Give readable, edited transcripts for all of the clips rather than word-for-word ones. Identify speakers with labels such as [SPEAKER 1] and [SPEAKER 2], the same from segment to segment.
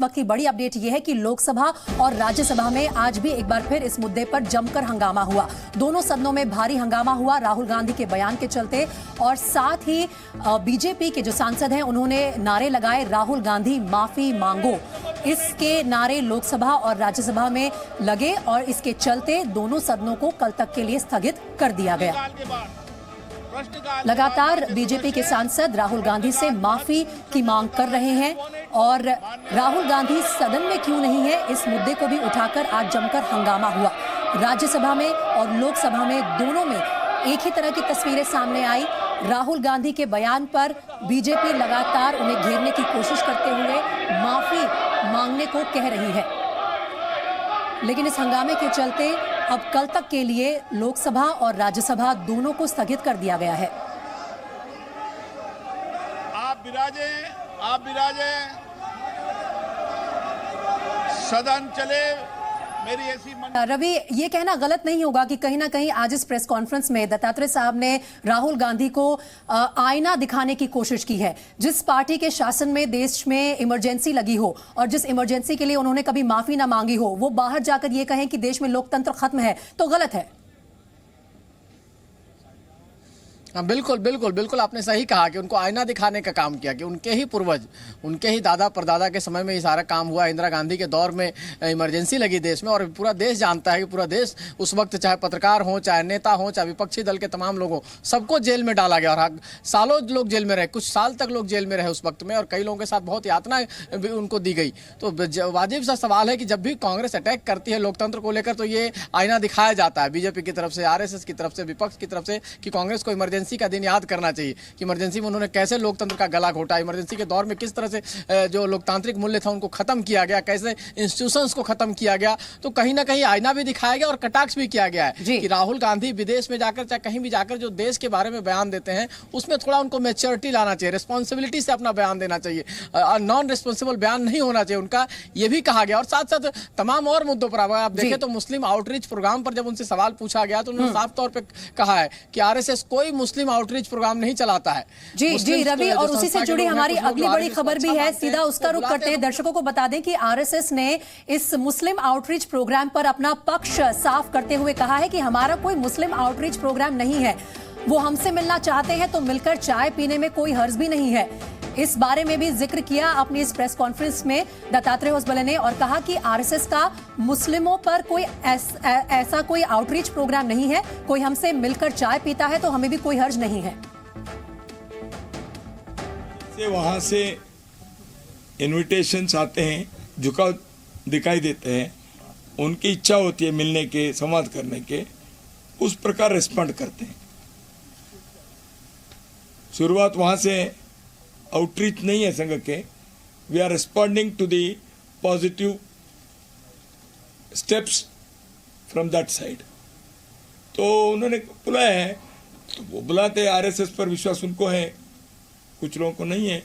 [SPEAKER 1] वक्त की बड़ी अपडेट यह है कि लोकसभा और राज्यसभा में आज भी एक बार फिर इस मुद्दे पर जमकर हंगामा हुआ। दोनों सदनों में भारी हंगामा हुआ राहुल गांधी के बयान के चलते, और साथ ही बीजेपी के जो सांसद हैं उन्होंने नारे लगाए, राहुल गांधी माफी मांगो। इसके नारे लोकसभा और राज्यसभा में लगे और इसके चलते दोनों सदनों को कल तक के लिए स्थगित कर दिया गया। लगातार बीजेपी के सांसद राहुल गांधी से माफी की मांग कर रहे हैं, और राहुल गांधी सदन में क्यों नहीं है, इस मुद्दे को भी उठाकर आज जमकर हंगामा हुआ। राज्यसभा में और लोकसभा में दोनों में एक ही तरह की तस्वीरें सामने आई। राहुल गांधी के बयान पर बीजेपी लगातार उन्हें घेरने की कोशिश करते हुए माफी मांगने को कह रही है, लेकिन इस हंगामे के चलते अब कल तक के लिए लोकसभा और राज्यसभा दोनों को स्थगित कर दिया गया है।
[SPEAKER 2] आप विराजे, सदन चले। मेरी ऐसी
[SPEAKER 1] रवि, ये कहना गलत नहीं होगा कि कहीं ना कहीं आज इस प्रेस कॉन्फ्रेंस में दत्तात्रेय साहब ने राहुल गांधी को आईना दिखाने की कोशिश की है। जिस पार्टी के शासन में देश में इमरजेंसी लगी हो और जिस इमरजेंसी के लिए उन्होंने कभी माफी ना मांगी हो, वो बाहर जाकर ये कहें कि देश में लोकतंत्र खत्म है, तो गलत है।
[SPEAKER 3] हाँ, बिल्कुल बिल्कुल बिल्कुल आपने सही कहा कि उनको आईना दिखाने का काम किया कि उनके ही पूर्वज, उनके ही दादा परदादा के समय में ये सारा काम हुआ। इंदिरा गांधी के दौर में इमरजेंसी लगी देश में, और पूरा देश जानता है कि पूरा देश उस वक्त, चाहे पत्रकार हो, चाहे नेता हो, चाहे विपक्षी दल के तमाम लोगों, सबको जेल में डाला गया। और सालों लोग जेल में रहे, कुछ साल तक लोग जेल में रहे उस वक्त में, और कई लोगों के साथ बहुत यातना भी उनको दी गई। तो वाजिब सा सवाल है कि जब भी कांग्रेस अटैक करती है लोकतंत्र को लेकर, तो ये आईना दिखाया जाता है बीजेपी की तरफ से, RSS की तरफ से, विपक्ष की तरफ से, कि कांग्रेस को इमरजेंसी का दिन याद करना चाहिए कि इमरजेंसी में उन्होंने कैसे लोकतंत्र का गला घोटा, इमरजेंसी के दौर में किस तरह से जो लोकतांत्रिक मूल्य था उनको खत्म किया गया, कैसे इंस्टीट्यूशंस को खत्म किया गया। तो कहीं ना कहीं आईना भी दिखाया गया और कटाक्ष भी किया गया है कि राहुल गांधी विदेश में जाकर, चाहे कहीं भी जाकर, जो देश के बारे में बयान देते हैं उसमें थोड़ा उनको मैच्योरिटी लाना चाहिए, रिस्पॉन्सिबिलिटी से अपना बयान देना चाहिए, नॉन रिस्पॉन्सिबल बयान नहीं होना चाहिए उनका, ये भी कहा गया। और साथ साथ तमाम और मुद्दों पर आप देखें तो मुस्लिम आउटरीच प्रोग्राम पर जब उनसे सवाल पूछा गया तो उन्होंने साफ तौर पर कहा है कि RSS कोई मुस्लिम आउटरीच प्रोग्राम नहीं चलाता है।
[SPEAKER 1] जी रवि, और उसी से जुड़ी हमारी अगली बड़ी खबर भी है, सीधा उसका रुख करते हैं। दर्शकों को बता दें कि RSS ने इस मुस्लिम आउटरीच प्रोग्राम पर अपना पक्ष साफ करते हुए कहा है कि हमारा कोई मुस्लिम आउटरीच प्रोग्राम नहीं है, वो हमसे मिलना चाहते हैं तो मिलकर चाय पीने में कोई हर्ज भी नहीं है। इस बारे में भी जिक्र किया अपनी इस प्रेस कॉन्फ्रेंस में दत्तात्रेय होसबले ने, और कहा कि RSS का मुस्लिमों पर कोई ऐसा कोई आउटरीच प्रोग्राम नहीं है, कोई हमसे मिलकर चाय पीता है तो हमें भी कोई हर्ज नहीं है।
[SPEAKER 4] वहां से इनविटेशंस आते हैं, झुकाव दिखाई देते हैं, उनकी इच्छा होती है मिलने के, संवाद करने के, उस प्रकार रिस्पॉन्ड करते हैं। शुरुआत वहां से आउटरीच नहीं है संघ के, we are responding to the positive steps from that side. तो उन्होंने बुलाया है, तो वो बुलाते हैं। RSS पर विश्वास उनको है, कुछ लोगों को नहीं है,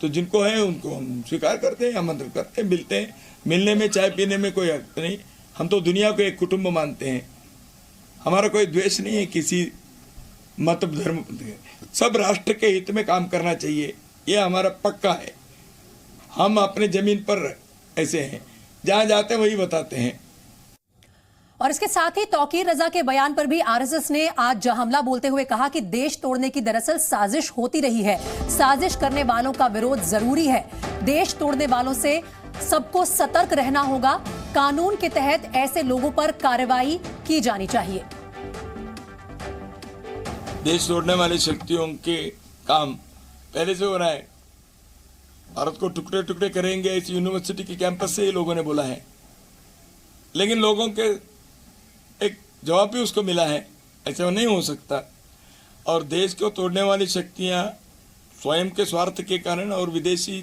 [SPEAKER 4] तो जिनको है उनको हम स्वीकार करते हैं, आमंत्रित करते हैं, मिलते हैं। मिलने में, चाय पीने में कोई अर्थ नहीं। हम तो दुनिया को एक कुटुंब मानते हैं, हमारा कोई द्वेष नहीं है किसी मत धर्म, सब राष्ट्र के हित में काम करना चाहिए, ये हमारा पक्का है। हम अपने जमीन पर ऐसे हैं, जहां जाते हैं वही बताते हैं।
[SPEAKER 1] और इसके साथ ही तौकीर रजा के बयान पर भी RSS ने आज हमला बोलते हुए कहा कि देश तोड़ने की दरअसल साजिश होती रही है, साजिश करने वालों का विरोध जरूरी है, देश तोड़ने वालों से सबको सतर्क रहना होगा, कानून के तहत ऐसे लोगों पर कार्रवाई की जानी चाहिए।
[SPEAKER 4] देश तोड़ने वाली शक्तियों के काम पहले से हो रहा है, भारत को टुकड़े टुकड़े करेंगे, इस यूनिवर्सिटी के कैंपस से ही लोगों ने बोला है, लेकिन लोगों के एक जवाब भी उसको मिला है, ऐसे वो नहीं हो सकता। और देश को तोड़ने वाली शक्तियां स्वयं के स्वार्थ के कारण और विदेशी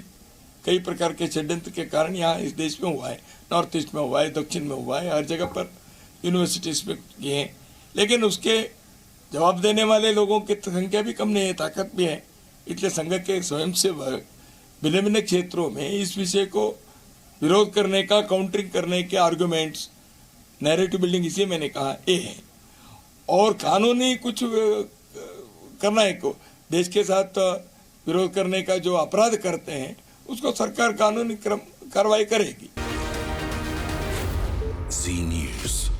[SPEAKER 4] कई प्रकार के षड्यंत्र के कारण यहाँ इस देश में हुआ है, नॉर्थ ईस्ट में हुआ है, दक्षिण में हुआ है, हर जगह पर यूनिवर्सिटीज में किए हैं, लेकिन उसके जवाब देने वाले लोगों की संख्या भी कम नहीं है, ताकत भी है। इसलिए संघ के स्वयं से भिन्न भिन्न क्षेत्रों में इस विषय को विरोध करने का, काउंटरिंग करने के आर्गुमेंट्स, नैरेटिव बिल्डिंग, इसे मैंने कहा ये है। और कानूनी कुछ करना है को देश के साथ विरोध करने का जो अपराध करते हैं उसको सरकार कानूनी कार्रवाई करेगी।
[SPEAKER 5] जी न्यूज़।